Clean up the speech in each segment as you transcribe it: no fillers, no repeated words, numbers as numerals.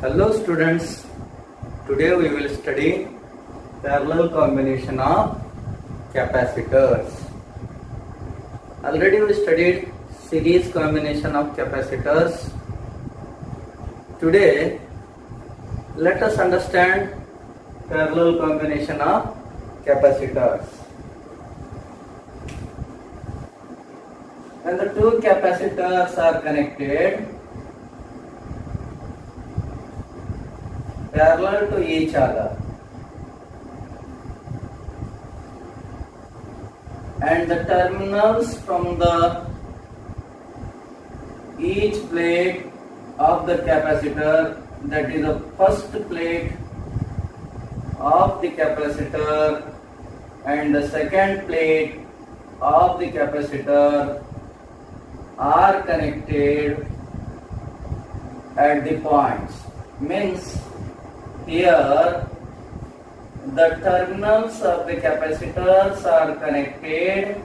Hello students, today we will study parallel combination of capacitors. Already we studied series combination of capacitors. Today let us understand parallel combination of capacitors. When the two capacitors are connected parallel to each other and the terminals from the each plate of the capacitor, that is the first plate of the capacitor and the second plate of the capacitor are connected at the points. Means here the terminals of the capacitors are connected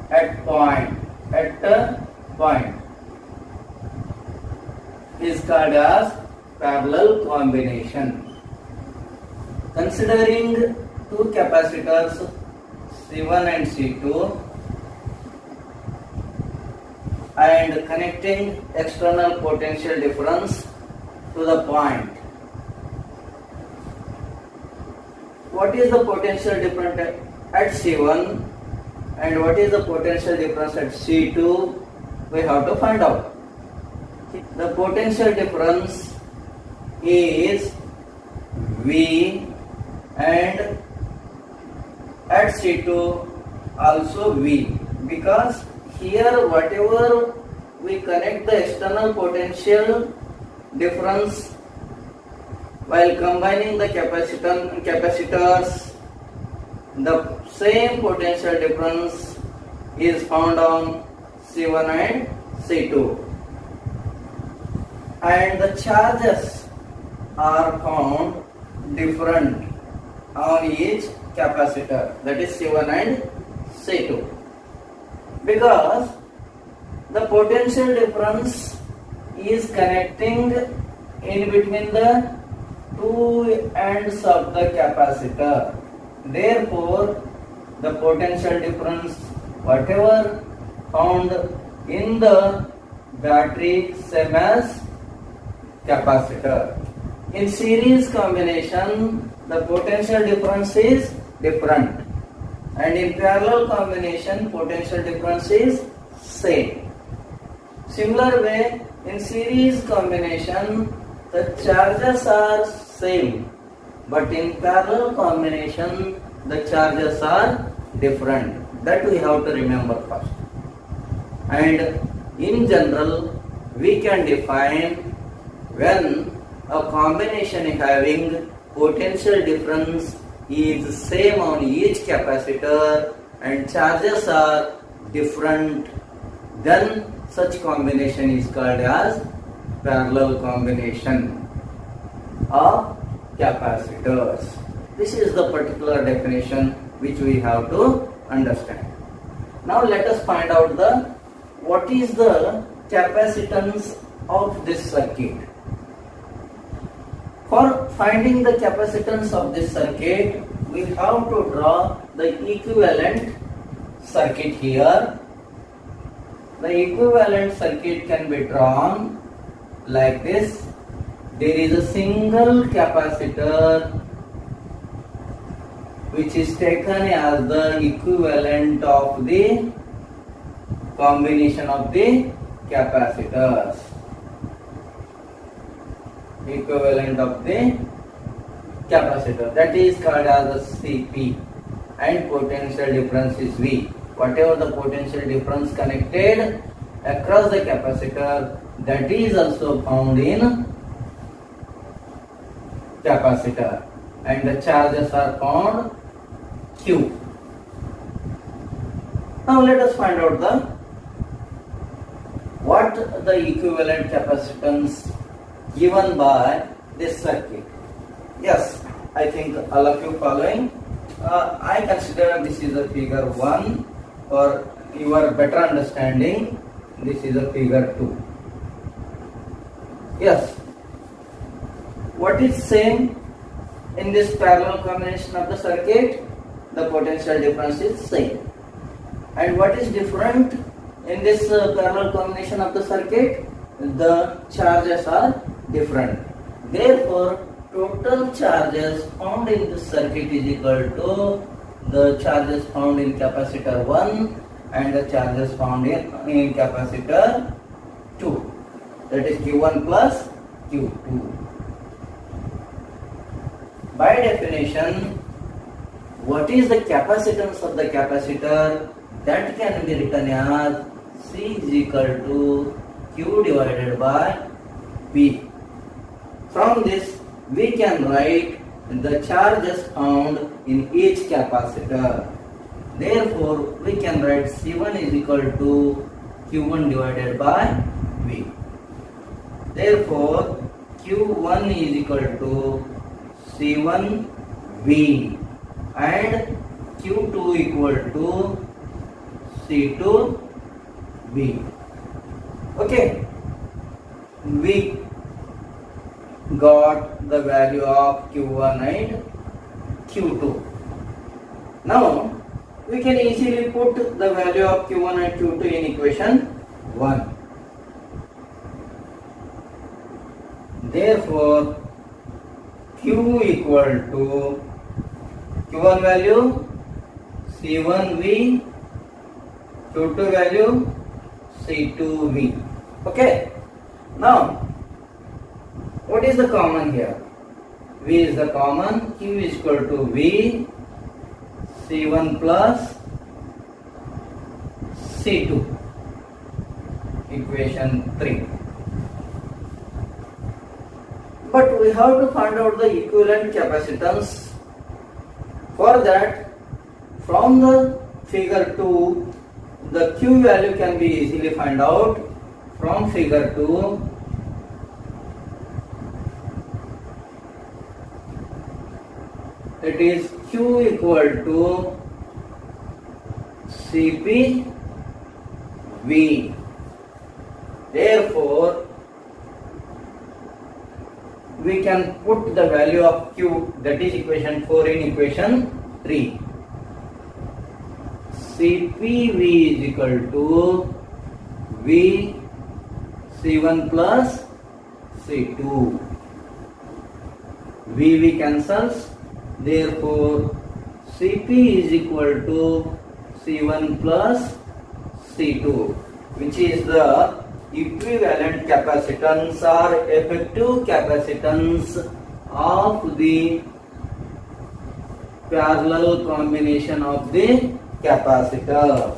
at a point is called as parallel combination. Considering two capacitors C1 and C2 and connecting external potential difference to the point. What is the potential difference at C1 and what is the potential difference at C2? We have to find out. The potential difference is V and at C2 also V, because here whatever we connect the external potential difference while combining the capacitors, the same potential difference is found on C1 and C2, and the charges are found different on each capacitor, that is C1 and C2, because the potential difference is connecting in between the two ends of the capacitor. Therefore, the potential difference whatever found in the battery same as capacitor. In series combination, the potential difference is different, and in parallel combination, potential difference is same. Similar way, in series combination, the charges are same, but in parallel combination, the charges are different. That we have to remember first. And in general, we can define when a combination having potential difference is same on each capacitor and charges are different, then such combination is called as parallel combination of capacitors. This is the particular definition which we have to understand. Now let us find out what is the capacitance of this circuit. For finding the capacitance of this circuit, we have to draw the equivalent circuit here. The equivalent circuit can be drawn like this. There is a single capacitor which is taken as the equivalent of the combination of the capacitors. Equivalent of the capacitor, that is called as a CP, and potential difference is V. Whatever the potential difference connected across the capacitor, that is also found in capacitor, and the charges are found Q. Now let us find out what the equivalent capacitance given by this circuit. Yes, I think all of you following. I consider this is a figure 1 for your better understanding. This is a figure 2. Yes. What is same in this parallel combination of the circuit? The potential difference is same. And what is different in this parallel combination of the circuit? The charges are different. Therefore, total charges found in the circuit is equal to the charges found in capacitor 1 and the charges found in capacitor 2. That is Q1 plus Q2. By definition, what is the capacitance of the capacitor? That can be written as C is equal to Q divided by V. From this, we can write the charges found in each capacitor. Therefore, we can write C1 is equal to Q1 divided by V. Therefore, Q1 is equal to C1 V and Q2 equal to C2 V. Okay, we got the value of Q1 and Q2. Now we can easily put the value of Q1 and Q2 in equation 1. Therefore, Q equal to Q1 value C1V, Q2 value C2V. Okay. Now, what is the common here? V is the common. Q is equal to V C1 plus C2. Equation 3. But we have to find out the equivalent capacitance. For that, from the figure 2, the Q value can be easily found out. From figure 2, it is Q equal to CP V. Therefore, we can put the value of Q, that is equation 4, in equation 3. CPV is equal to V C1 plus C2. VV cancels. Therefore, Cp is equal to C1 plus C2, which is the equivalent capacitance or effective capacitance of the parallel combination of the capacitors.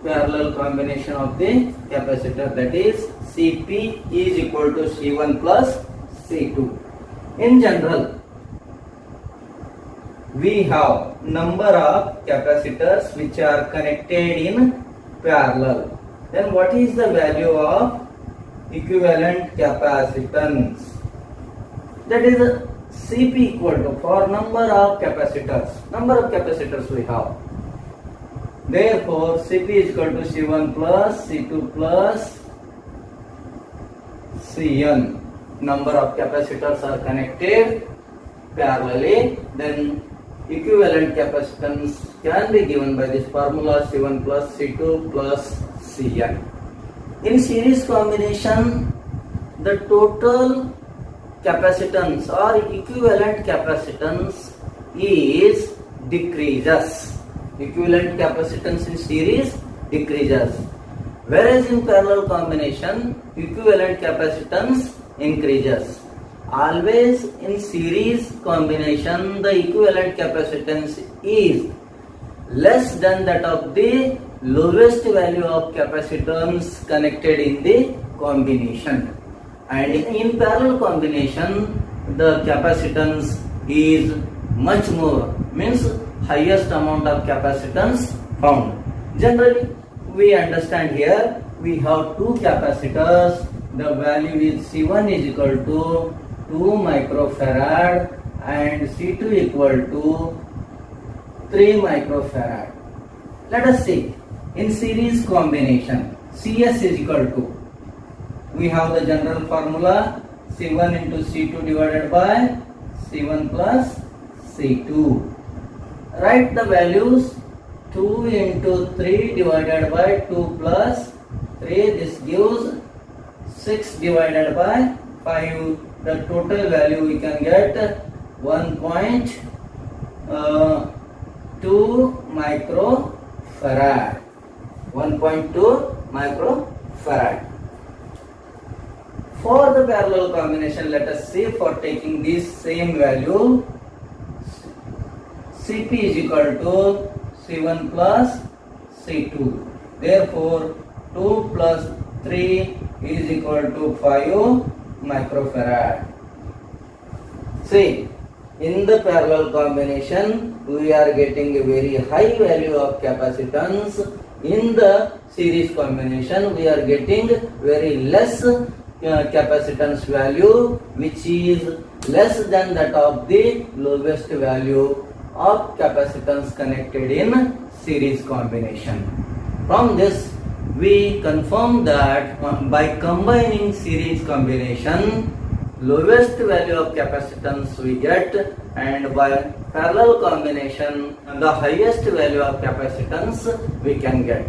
Parallel combination of the capacitor, that is Cp is equal to C1 plus C2. In general, we have number of capacitors which are connected in parallel. Then what is the value of equivalent capacitance? That is Cp equal to, for number of capacitors we have. Therefore, Cp is equal to C1 plus C2 plus Cn. Number of capacitors are connected parallelly. Then equivalent capacitance can be given by this formula C1 plus C2 plus Cn. In series combination, the total capacitance or equivalent capacitance is decreases. Equivalent capacitance in series decreases, whereas in parallel combination equivalent capacitance increases. Always in series combination the equivalent capacitance is less than that of the lowest value of capacitance connected in the combination, and in parallel combination the capacitance is much more, means highest amount of capacitance found. Generally, we understand here we have two capacitors. The value is C1 is equal to 2 microfarad and C2 equal to 3 microfarad. Let us see in series combination. Cs is equal to, we have the general formula C1 into C2 divided by C1 plus C2. Write the values 2 into 3 divided by 2 plus 3. This gives 6 divided by 5. The total value we can get 1.2 microfarad. 1.2 microfarad. For the parallel combination, let us see, for taking this same value, Cp is equal to C1 plus C2. Therefore, 2 plus 3 is equal to 5 microfarad. See, in the parallel combination, we are getting a very high value of capacitance. In the series combination, we are getting very less capacitance value, which is less than that of the lowest value of capacitance connected in series combination. From this, we confirm that by combining series combination, lowest value of capacitance we get, and by parallel combination, the highest value of capacitance we can get.